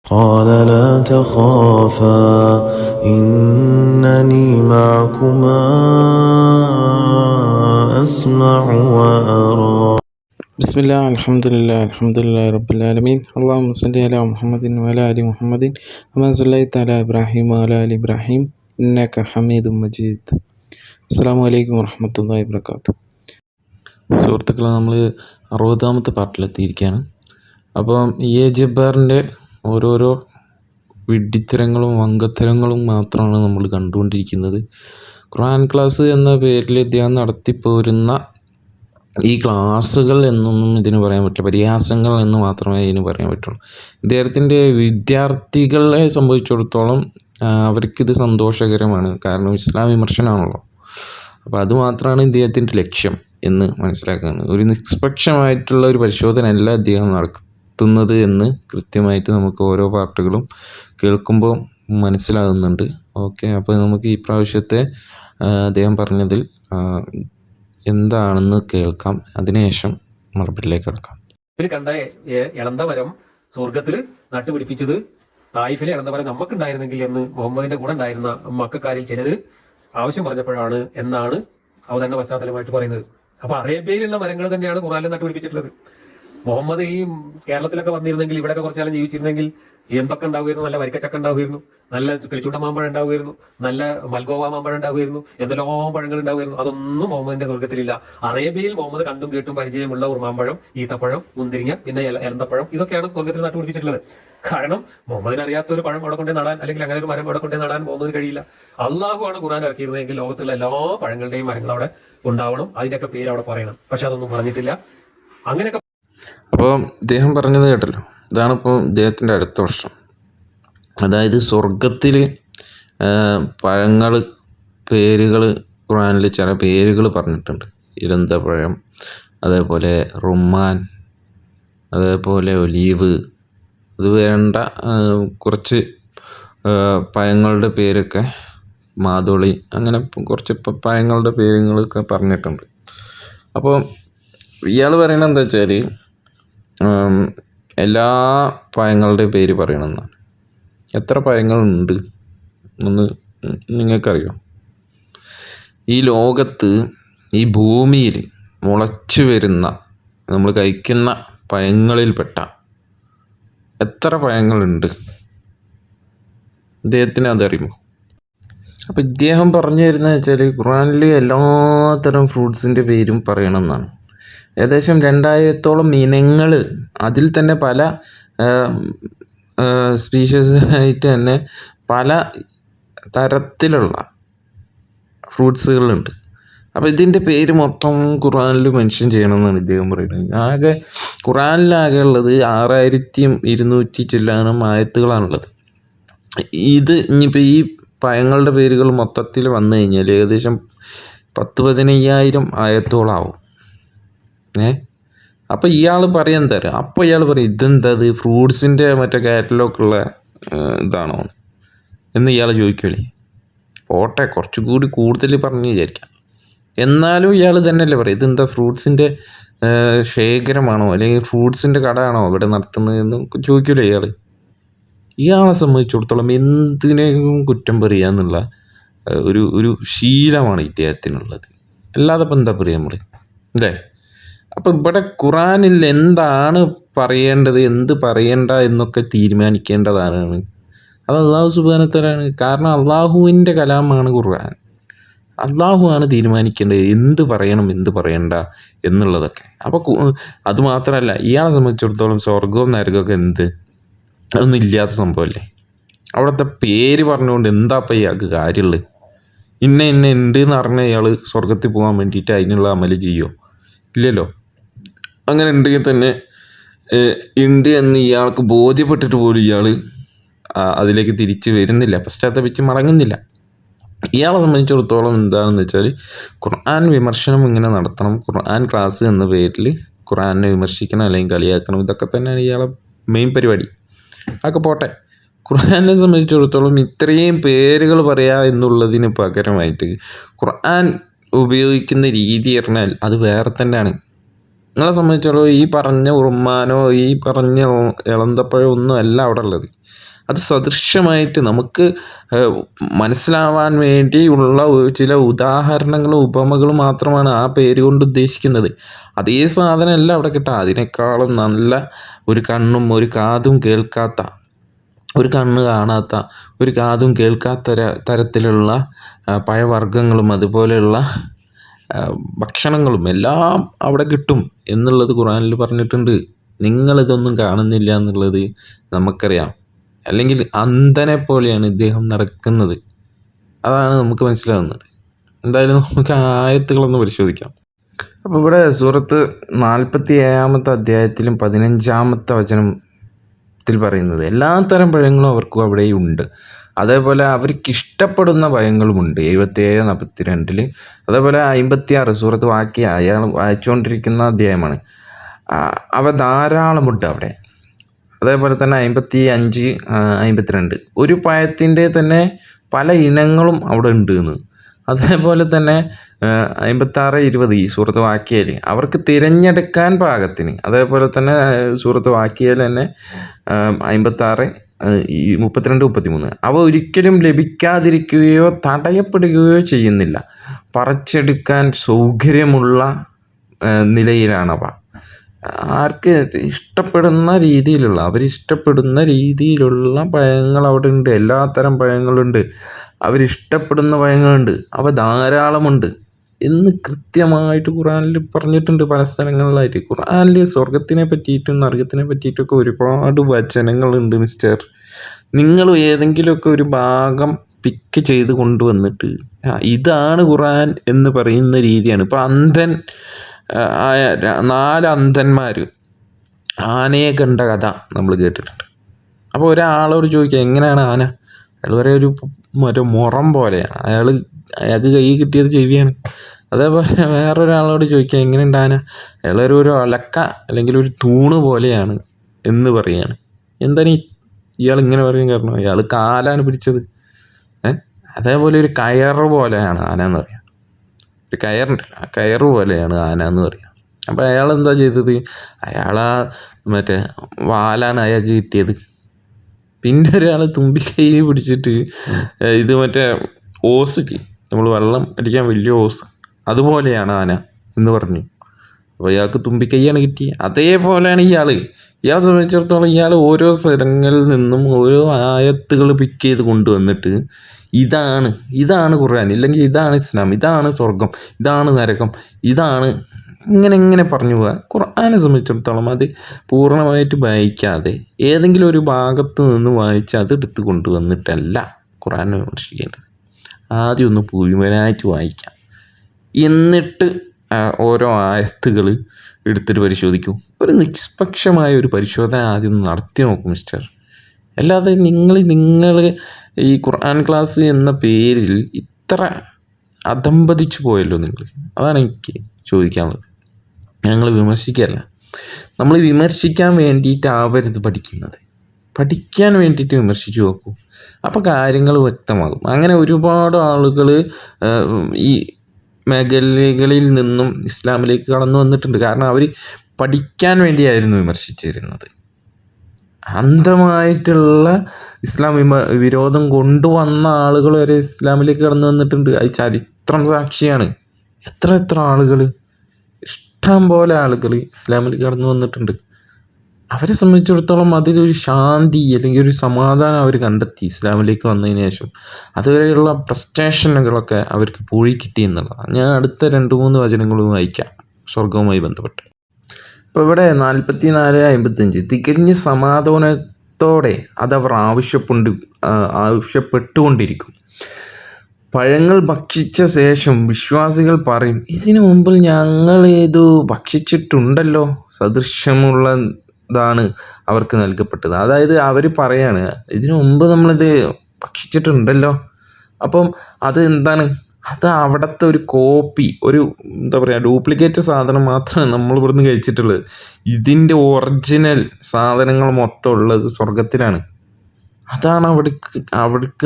قال لا تخافا إنني معكما أسمع وأرى. بسم الله الحمد لله رب العالمين. اللهم صل على محمد وعلى آل محمد كما صليت على إبراهيم وعلى آل إبراهيم إنك حميد مجيد. അസ്സലാമു അലൈക്കും വറഹ്മത്തുള്ളാഹി വബറകാതുഹു. സുഹൃത്തുക്കളെ, നമ്മൾ 60-ാമത്തെ പാർട്ടിലെത്തിയിരിക്കുകയാണ്. അപ്പം ജബ്ബാറിൻ്റെ ഓരോരോ വിഡ്ഢിത്തരങ്ങളും വങ്കത്തരങ്ങളും മാത്രമാണ് നമ്മൾ കണ്ടുകൊണ്ടിരിക്കുന്നത്. ഖുർആൻ ക്ലാസ് എന്ന പേരിൽ ഇദ്ദേഹം നടത്തിപ്പോരുന്ന ഈ ക്ലാസ്സുകൾ എന്നൊന്നും ഇതിന് പറയാൻ പറ്റില്ല, പരിഹാസങ്ങൾ എന്ന് മാത്രമേ ഇതിന് പറയാൻ പറ്റുള്ളൂ. ഇദ്ദേഹത്തിൻ്റെ വിദ്യാർത്ഥികളെ സംബന്ധിച്ചിടത്തോളം അവർക്കിത് സന്തോഷകരമാണ്, കാരണം ഇസ്ലാം വിമർശനമാണല്ലോ. അപ്പോൾ അതുമാത്രമാണ് ഇദ്ദേഹത്തിൻ്റെ ലക്ഷ്യം എന്ന് മനസ്സിലാക്കുകയാണ്. ഒരു നിഷ്പക്ഷമായിട്ടുള്ള ഒരു പരിശോധന അല്ല ഇദ്ദേഹം നടത്തുന്നത് എന്ന് കൃത്യമായിട്ട് നമുക്ക് ഓരോ പാർട്ടുകളും കേൾക്കുമ്പോൾ മനസ്സിലാകുന്നുണ്ട്. ഓക്കെ, അപ്പോൾ നമുക്ക് ഈ പ്രാവശ്യത്തെ അദ്ദേഹം പറഞ്ഞതിൽ എന്താണെന്ന് കേൾക്കാം. അതിനുശേഷം മറുപടിയിലേക്ക് കിടക്കാം. കണ്ട ഇളന്ത മരം സ്വർഗത്തിൽ നട്ടുപിടിപ്പിച്ചത് തായിഫിലെ ഇളന്ത മരം നമുക്കുണ്ടായിരുന്നെങ്കിൽ എന്ന് മുഹമ്മദിന്റെ കൂടെ ഉണ്ടായിരുന്ന മക്കാരിൽ ചിലര് ആവശ്യം പറഞ്ഞപ്പോഴാണ് എന്നാണ് അവതരണ പശ്ചാത്തലമായിട്ട് പറയുന്നത്. അപ്പൊ അറേബ്യയിലുള്ള മരങ്ങൾ തന്നെയാണ് ഖുർആനിൽ നട്ടുപിടിപ്പിച്ചിട്ടുള്ളത്. മുഹമ്മദ് ഈ കേരളത്തിലൊക്കെ വന്നിരുന്നെങ്കിൽ, ഇവിടെയൊക്കെ കുറച്ചാലും ജീവിച്ചിരുന്നെങ്കിൽ എന്തൊക്കെ ഉണ്ടാവുമായിരുന്നു? നല്ല വരിക്കച്ചക്ക ഉണ്ടാവുമായിരുന്നു, നല്ല കിളിച്ചുണ്ട മാമ്പഴം ഉണ്ടാവുമായിരുന്നു, നല്ല മൽഗോവ മാമ്പഴം ഉണ്ടാവുമായിരുന്നു, എന്തെല്ലാം പഴങ്ങൾ ഉണ്ടാവുമായിരുന്നു. അതൊന്നും മുഹമ്മദിന്റെ സ്വർഗത്തിലില്ല. അറേബ്യയിൽ മുഹമ്മദ് കണ്ടും കേട്ടും പരിചയമുള്ള ഉറുമാമ്പഴം, ഈത്തപ്പഴം, മുന്തിരിങ്ങ, പിന്നെ എലന്തപ്പഴം, ഇതൊക്കെയാണ് സ്വർഗത്തിൽ നട്ടുപിടിപ്പിച്ചിട്ടുള്ളത്. കാരണം മുഹമ്മദിന് അറിയാത്ത ഒരു പഴം അവിടെ കൊണ്ടേ നടാൻ, അല്ലെങ്കിൽ അങ്ങനെ ഒരു മരം അവിടെ കൊണ്ടേ നടാൻ മുഹമ്മദിന് കഴിയില്ല. അള്ളാഹുവാണ് ഖുർആൻ ഇറക്കിയിരുന്നെങ്കിൽ ലോകത്തുള്ള എല്ലാ പഴങ്ങളുടെയും മരങ്ങൾ അവിടെ ഉണ്ടാവണം, അതിന്റെയൊക്കെ പേര് അവിടെ പറയണം. പക്ഷെ അതൊന്നും പറഞ്ഞിട്ടില്ല. അങ്ങനെയൊക്കെ അപ്പോൾ ഇദ്ദേഹം പറഞ്ഞത് കേട്ടല്ലോ. ഇതാണിപ്പോൾ ഇദ്ദേഹത്തിൻ്റെ അടുത്ത വർഷം, അതായത് സ്വർഗത്തിൽ പഴങ്ങൾ പേരുകൾ ഖുർആനിൽ ചില പേരുകൾ പറഞ്ഞിട്ടുണ്ട്. ഇലന്തപ്പഴം, അതേപോലെ റുമ്മാൻ, അതേപോലെ ഒലീവ്, അത് വേണ്ട കുറച്ച് പഴങ്ങളുടെ പേരൊക്കെ, മാതോളി, അങ്ങനെ കുറച്ച് പഴങ്ങളുടെ പേരുകളൊക്കെ പറഞ്ഞിട്ടുണ്ട്. അപ്പോൾ ഇയാൾ പറയണത് എന്താ വെച്ചാൽ എല്ലാ പഴങ്ങളുടെ പേര് പറയണമെന്നാണ്. എത്ര പഴങ്ങളുണ്ട് എന്ന് നിങ്ങൾക്കറിയോ? ഈ ലോകത്ത്, ഈ ഭൂമിയിൽ മുളച്ചു വരുന്ന, നമ്മൾ കഴിക്കുന്ന പഴങ്ങളിൽപ്പെട്ട എത്ര പഴങ്ങളുണ്ട്? ഇദ്ദേഹത്തിന് അതറിയുമോ? അപ്പോൾ ഇദ്ദേഹം പറഞ്ഞു തരുന്നത് വെച്ചാൽ ഖുർആനിൽ എല്ലാത്തരം ഫ്രൂട്ട്സിൻ്റെ പേരും പറയണമെന്നാണ്. ഏകദേശം 2000-ഓളം ഇനങ്ങൾ, അതിൽ തന്നെ പല സ്പീഷീസ് ആയിട്ട് തന്നെ പല തരത്തിലുള്ള ഫ്രൂട്ട്സുകളുണ്ട്. അപ്പോൾ ഇതിൻ്റെ പേര് മൊത്തം ഖുർആനിൽ മെൻഷൻ ചെയ്യണമെന്നാണ് ഇദ്ദേഹം പറയുന്നത്. ഖുർആനിലാകെ ഉള്ളത് 6200 ചില്ലാനം ആയത്തുകളാണുള്ളത്. ഇത് ഇനിയിപ്പോൾ ഈ പഴങ്ങളുടെ പേരുകൾ മൊത്തത്തിൽ വന്നു കഴിഞ്ഞാൽ ഏകദേശം 10-15,000 ആയത്തോളാവും. അപ്പോൾ ഇയാൾ പറയാൻ തരാം. അപ്പോൾ ഇയാൾ പറയും ഇതെന്താ, ഇത് ഫ്രൂട്ട്സിൻ്റെ മറ്റേ കാറ്റലോഗുള്ള ഇതാണോ എന്ന് ഇയാൾ ചോദിക്കുമല്ലേ. പോട്ടെ, കുറച്ചുകൂടി കൂടുതൽ പറഞ്ഞ് വിചാരിക്കാം. എന്നാലും ഇയാൾ തന്നെയല്ലേ പറയും ഇതെന്താ ഫ്രൂട്ട്സിൻ്റെ ശേഖരമാണോ, അല്ലെങ്കിൽ ഫ്രൂട്ട്സിൻ്റെ കട ആണോ ഇവിടെ നടത്തുന്നതെന്ന് ചോദിക്കൂലേ ഇയാൾ. ഇയാളെ സംബന്ധിച്ചിടത്തോളം എന്തിനേക്കും കുറ്റം പറയുക എന്നുള്ള ഒരു ശീലമാണ് ഇദ്ദേഹത്തിനുള്ളത്. അല്ലാതെ ഇപ്പം എന്താ പറയുക നമ്മൾ, അല്ലേ? അപ്പം ഇവിടെ ഖുർആനിൽ എന്താണ് പറയേണ്ടത്, എന്ത് പറയേണ്ട എന്നൊക്കെ തീരുമാനിക്കേണ്ടതാണ്. അത് അള്ളാഹു സുബ്ഹാനഹു വതആലയാണ്. കാരണം അള്ളാഹുവിൻ്റെ കലാമാണ് ഖുർആൻ. അള്ളാഹുവാണ് തീരുമാനിക്കേണ്ടത് എന്ത് പറയണം, എന്ത് പറയണ്ട എന്നുള്ളതൊക്കെ. അപ്പോൾ അതുമാത്രമല്ല, ഇയാളെ സംബന്ധിച്ചിടത്തോളം സ്വർഗവും നരകമൊക്കെ അതൊന്നും ഇല്ലാത്ത സംഭവമല്ലേ. അവിടുത്തെ പേര് പറഞ്ഞുകൊണ്ട് എന്താ ഇപ്പം ഇയാൾക്ക് കാര്യമുള്ളത്? ഇന്ന ഉണ്ട് എന്ന് പറഞ്ഞാൽ ഇയാൾ സ്വർഗത്തിൽ പോകാൻ വേണ്ടിയിട്ട് അതിനുള്ള അമല് ചെയ്യുമോ? ഇല്ലല്ലോ. അങ്ങനെ ഉണ്ടെങ്കിൽ തന്നെ ഉണ്ട് എന്ന് ഇയാൾക്ക് ബോധ്യപ്പെട്ടിട്ട് പോലും ഇയാൾ അതിലേക്ക് തിരിച്ച് വരുന്നില്ല, പശ്ചാത്തപിച്ച് മടങ്ങുന്നില്ല. ഇയാളെ സംബന്ധിച്ചിടത്തോളം എന്താണെന്ന് വെച്ചാൽ ഖുർആൻ വിമർശനം ഇങ്ങനെ നടത്തണം, ഖുർആൻ ക്ലാസ് എന്ന പേരിൽ ഖുർആനെ വിമർശിക്കണം അല്ലെങ്കിൽ കളിയാക്കണം, ഇതൊക്കെ തന്നെയാണ് ഇയാളെ മെയിൻ പരിപാടി. അതൊക്കെ പോട്ടെ. ഖുർആനെ സംബന്ധിച്ചിടത്തോളം ഇത്രയും പേരുകൾ പറയുക എന്നുള്ളതിന് പകരമായിട്ട് ഖുർആൻ ഉപയോഗിക്കുന്ന രീതി പറഞ്ഞാൽ അത് വേറെ തന്നെയാണ്. നിങ്ങളെ സംബന്ധിച്ചിടത്തോളം ഈ പറഞ്ഞ ഉറുമ്മാനോ ഈ പറഞ്ഞ ഇളന്തപ്പഴം ഒന്നും അല്ല അവിടെ ഉള്ളത്. അത് സദൃശ്യമായിട്ട് നമുക്ക് മനസ്സിലാവാൻ വേണ്ടിയുള്ള ചില ഉദാഹരണങ്ങളും ഉപമകളും മാത്രമാണ് ആ പേര് കൊണ്ട് ഉദ്ദേശിക്കുന്നത്. അതേ സാധനമല്ല അവിടെ കിട്ടുക. അതിനേക്കാളും നല്ല ഒരു കണ്ണും ഒരു കാതും കേൾക്കാത്ത, ഒരു കണ്ണ് കാണാത്ത, ഒരു കാതും കേൾക്കാത്ത തരത്തിലുള്ള പഴവർഗ്ഗങ്ങളും അതുപോലെയുള്ള ഭക്ഷണങ്ങളും എല്ലാം അവിടെ കിട്ടും എന്നുള്ളത് ഖുർആനിൽ പറഞ്ഞിട്ടുണ്ട്. നിങ്ങളിതൊന്നും കാണുന്നില്ല എന്നുള്ളത് നമുക്കറിയാം. അല്ലെങ്കിൽ അന്ധനെ പോലെയാണ് ഇദ്ദേഹം നടക്കുന്നത്. അതാണ് നമുക്ക് മനസ്സിലാവുന്നത്. എന്തായാലും നമുക്ക് ആയത്തുകളൊന്ന് പരിശോധിക്കാം. അപ്പോൾ ഇവിടെ സൂറത്ത് 47 അധ്യായത്തിലും 15 വചനത്തിൽ പറയുന്നത് എല്ലാ തരം പഴങ്ങളും അവർക്കും അവിടെയുണ്ട്. അതേപോലെ അവർക്ക് ഇഷ്ടപ്പെടുന്ന പഴങ്ങളുമുണ്ട്. 77-42. അതേപോലെ 56 സൂറത്ത് വാക്യ അയാൾ വായിച്ചുകൊണ്ടിരിക്കുന്ന അധ്യായമാണ്. അവ ധാരാളമുണ്ട് അവിടെ. അതേപോലെ തന്നെ 55-52 ഒരു പഴത്തിൻ്റെ തന്നെ പല ഇനങ്ങളും അവിടെ ഉണ്ട് എന്ന്. അതേപോലെ തന്നെ 56-20 ഈ സൂറത്ത് വാക്യയിൽ അവർക്ക് തിരഞ്ഞെടുക്കാൻ പാകത്തിന്. അതേപോലെ തന്നെ സൂറത്ത് വാക്യയിൽ തന്നെ 56-32-33 അവ ഒരിക്കലും ലഭിക്കാതിരിക്കുകയോ തടയപ്പെടുകയോ ചെയ്യുന്നില്ല. പറിച്ചെടുക്കാൻ സൗകര്യമുള്ള നിലയിലാണവ. ആർക്ക് ഇഷ്ടപ്പെടുന്ന രീതിയിലുള്ള, അവരിഷ്ടപ്പെടുന്ന രീതിയിലുള്ള പഴങ്ങൾ അവിടെ ഉണ്ട്. എല്ലാത്തരം പഴങ്ങളുണ്ട്, അവരിഷ്ടപ്പെടുന്ന പഴങ്ങളുണ്ട്, അവ ധാരാളമുണ്ട് എന്ന് കൃത്യമായിട്ട് ഖുർആനിൽ പറഞ്ഞിട്ടുണ്ട്. പല സ്ഥലങ്ങളിലായിട്ട് ഖുർആനിൽ സ്വർഗത്തിനെ പറ്റിയിട്ടും നരകത്തിനെ പറ്റിയിട്ടൊക്കെ ഒരുപാട് വചനങ്ങളുണ്ട് മിസ്റ്റർ. നിങ്ങൾ ഏതെങ്കിലുമൊക്കെ ഒരു ഭാഗം പിക്ക് ചെയ്ത് കൊണ്ടുവന്നിട്ട് ഇതാണ് ഖുർആൻ എന്ന് പറയുന്ന രീതിയാണ്. ഇപ്പോൾ അന്ധൻ 4 അന്ധന്മാർ ആനയെ കണ്ട കഥ നമ്മൾ കേട്ടിട്ടുണ്ട്. അപ്പോൾ ഒരാളോട് ചോദിക്കുക എങ്ങനെയാണ് ആന? അയാൾ പറയാം ഒരു മുറം പോലെയാണ്. അയാൾക്ക് കൈ കിട്ടിയത് ചെവിയാണ്. അതേപോലെ വേറൊരാളോട് ചോദിക്കുക എങ്ങനെയുണ്ട് ആന? അയാൾ ഒരു ഒലക്ക അല്ലെങ്കിൽ ഒരു തൂണ് പോലെയാണ് എന്ന് പറയുകയാണ്. എന്താണ് ഇയാൾ ഇങ്ങനെ പറയാൻ കാരണം? ഇയാൾ കാലാണ് പിടിച്ചത്. അതേപോലെ ഒരു കയറ് പോലെയാണ് ആന എന്ന് പറയാം. ഒരു കയറുണ്ടല്ലോ, ആ കയറ് പോലെയാണ് ആന എന്ന് പറയാം. അപ്പോൾ അയാൾ എന്താ ചെയ്തത്? മറ്റേ വാലാണ് അയാൾക്ക് കിട്ടിയത്. പിന്നെ ഒരാൾ തുമ്പിക്കൈ പിടിച്ചിട്ട് ഇത് മറ്റേ ഓസിക്ക് നമ്മൾ വെള്ളം അടിക്കാൻ വലിയ ഓസ് അതുപോലെയാണ് ആന എന്ന് പറഞ്ഞു. അപ്പോൾ ഇയാൾക്ക് തുമ്പിക്കൈയാണ് കിട്ടി. അതേപോലെയാണ് ഇയാളെ സംബന്ധിച്ചിടത്തോളം ഇയാൾ ഓരോ സ്ഥലങ്ങളിൽ നിന്നും ഓരോ ആയത്തുകൾ പിക്ക് ചെയ്ത് കൊണ്ടുവന്നിട്ട് ഇതാണ് ഖുർആൻ, ഇല്ലെങ്കിൽ ഇതാണ് ഇസ്ലാം, ഇതാണ് സ്വർഗം, ഇതാണ് നരകം, ഇതാണ് ഇങ്ങനെ പറഞ്ഞു പോവുക. ഖുർആനെ സംബന്ധിച്ചിടത്തോളം അത് പൂർണ്ണമായിട്ട് വായിക്കാതെ ഏതെങ്കിലും ഒരു ഭാഗത്ത് നിന്ന് വായിച്ച് അത് എടുത്ത് കൊണ്ടുവന്നിട്ടല്ല ഖുർആനെ വിമർശിക്കേണ്ടത്. ആദ്യം ഒന്ന് മുഴുവനായിട്ട് വായിക്കാം, എന്നിട്ട് ഓരോ ആയത്തുകൾ എടുത്തിട്ട് പരിശോധിക്കും. ഒരു നിഷ്പക്ഷമായ ഒരു പരിശോധന ആദ്യം നടത്തി നോക്കും മിസ്റ്റർ. അല്ലാതെ നിങ്ങൾ ഈ ഖുർആൻ ക്ലാസ് എന്ന പേരിൽ ഇത്ര അധംപതിച്ചു പോയല്ലോ നിങ്ങൾ. അതാണ് എനിക്ക് ചോദിക്കാനുള്ളത്. ഞങ്ങൾ വിമർശിക്കുകയല്ല, നമ്മൾ വിമർശിക്കാൻ വേണ്ടിയിട്ടാവരുത് പഠിക്കുന്നത്. പഠിക്കാൻ വേണ്ടിയിട്ട് വിമർശിച്ച് നോക്കൂ, അപ്പോൾ കാര്യങ്ങൾ വ്യക്തമാകും. അങ്ങനെ ഒരുപാട് ആളുകൾ ഈ മേഖലകളിൽ നിന്നും ഇസ്ലാമിലേക്ക് കടന്നു വന്നിട്ടുണ്ട്. കാരണം അവർ പഠിക്കാൻ വേണ്ടിയായിരുന്നു വിമർശിച്ചിരുന്നത്. അന്ധമായിട്ടുള്ള ഇസ്ലാം വിരോധം കൊണ്ടുവന്ന ആളുകൾ വരെ ഇസ്ലാമിലേക്ക് കടന്നു വന്നിട്ടുണ്ട്. അത് ചരിത്രം സാക്ഷിയാണ്. എത്ര ആളുകൾ, ഇഷ്ടം പോലെ ആളുകൾ ഇസ്ലാമിലേക്ക് കടന്നു വന്നിട്ടുണ്ട്. അവരെ സംബന്ധിച്ചിടത്തോളം അതിലൊരു ശാന്തി അല്ലെങ്കിൽ ഒരു സമാധാനം അവർ കണ്ടെത്തി ഇസ്ലാമിലേക്ക് വന്നതിന് ശേഷം. അതുവരെയുള്ള പ്രസ്റ്റേഷനുകളൊക്കെ അവർക്ക് പോയി കിട്ടി എന്നുള്ളതാണ്. ഞാൻ അടുത്ത 2-3 വചനങ്ങളും വായിക്കാം സ്വർഗവുമായി ബന്ധപ്പെട്ട്. ഇപ്പോൾ ഇവിടെ 44-55 തികഞ്ഞ സമാധാനത്തോടെ അതവർ ആവശ്യപ്പെട്ടുകൊണ്ടിരിക്കും. പഴങ്ങൾ ഭക്ഷിച്ച ശേഷം വിശ്വാസികൾ പറയും, ഇതിനു മുമ്പിൽ ഞങ്ങൾ ഇത് ഭക്ഷിച്ചിട്ടുണ്ടല്ലോ, സദൃശ്യമുള്ളതാണ് അവർക്ക് നൽകപ്പെട്ടത്. അതായത് അവർ പറയാണ്, ഇതിനു മുമ്പ് നമ്മളിത് ഭക്ഷിച്ചിട്ടുണ്ടല്ലോ. അപ്പം അത് എന്താണ്? അത് അവിടുത്തെ ഒരു കോപ്പി, ഒരു എന്താ പറയുക, ഡ്യൂപ്ലിക്കേറ്റ് സാധനം മാത്രമാണ് നമ്മൾ ഇവിടുന്ന് കഴിച്ചിട്ടുള്ളത്. ഇതിൻ്റെ ഒറിജിനൽ സാധനങ്ങൾ മൊത്തം ഉള്ളത് സ്വർഗത്തിലാണ്. അതാണ്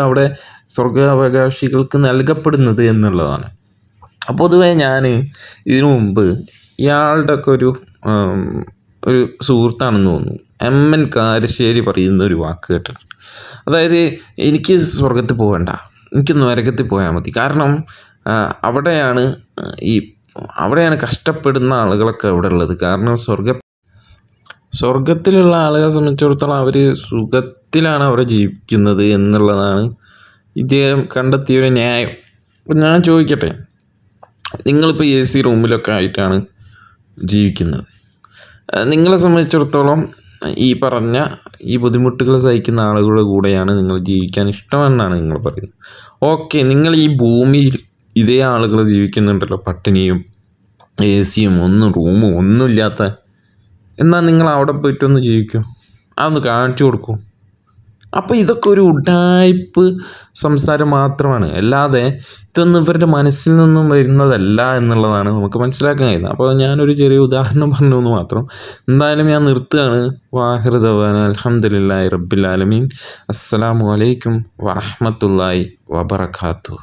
അവിടെ സ്വർഗാവകാശികൾക്ക് നൽകപ്പെടുന്നത് എന്നുള്ളതാണ്. അപ്പോൾ പൊതുവേ ഞാൻ ഇതിനു മുമ്പ് ഇയാളുടെ ഒക്കെ ഒരു ഒരു സുഹൃത്താണെന്ന് തോന്നുന്നു, MN കാരശ്ശേരി പറയുന്ന ഒരു വാക്ക് കേട്ടിട്ടുണ്ട്. അതായത് എനിക്ക് സ്വർഗത്തിൽ പോകണ്ട, എനിക്ക് നരകത്തിൽ പോയാൽ മതി. കാരണം അവിടെയാണ് കഷ്ടപ്പെടുന്ന ആളുകളൊക്കെ അവിടെ ഉള്ളത്. കാരണം സ്വർഗത്തിലുള്ള ആളുകളെ സംബന്ധിച്ചിടത്തോളം അവർ സുഖത്തിലാണ് അവിടെ ജീവിക്കുന്നത് എന്നുള്ളതാണ് ഇദ്ദേഹം കണ്ടെത്തിയൊരു ന്യായം. അപ്പം ഞാൻ ചോദിക്കട്ടെ, നിങ്ങളിപ്പോൾ AC റൂമിലൊക്കെ ആയിട്ടാണ് ജീവിക്കുന്നത്. നിങ്ങളെ സംബന്ധിച്ചിടത്തോളം ഈ പറഞ്ഞ ഈ ബുദ്ധിമുട്ടുകൾ സഹിക്കുന്ന ആളുകളുടെ കൂടെയാണ് നിങ്ങൾ ജീവിക്കാൻ ഇഷ്ടമെന്നാണ് നിങ്ങൾ പറയുന്നത്. ഓക്കെ, നിങ്ങൾ ഈ ഭൂമിയിൽ ഇതേ ആളുകൾ ജീവിക്കുന്നുണ്ടല്ലോ, പട്ടിണിയും AC-യും റൂമും ഒന്നുമില്ലാത്ത. എന്നാൽ നിങ്ങൾ അവിടെ പോയിട്ടൊന്ന് ജീവിക്കും, അതൊന്ന് കാണിച്ചു കൊടുക്കും. അപ്പോൾ ഇതൊക്കെ ഒരു ഉഡായിപ്പ് സംസാരം മാത്രമാണ്, അല്ലാതെ ഇതൊന്നും ഇവരുടെ മനസ്സിൽ നിന്നും വരുന്നതല്ല എന്നുള്ളതാണ് നമുക്ക് മനസ്സിലാക്കാൻ കഴിയുന്നത്. അപ്പോൾ ഞാനൊരു ചെറിയ ഉദാഹരണം പറഞ്ഞു എന്ന് മാത്രം. എന്തായാലും ഞാൻ നിർത്തുകയാണ്. വാഹിറു ദഅ്വാനാ അൽഹംദുലില്ലാഹി റബ്ബിൽ ആലമീൻ. അസ്സലാമു അലൈക്കും വറഹ്മത്തുള്ളാഹി വബറകാതുഹു.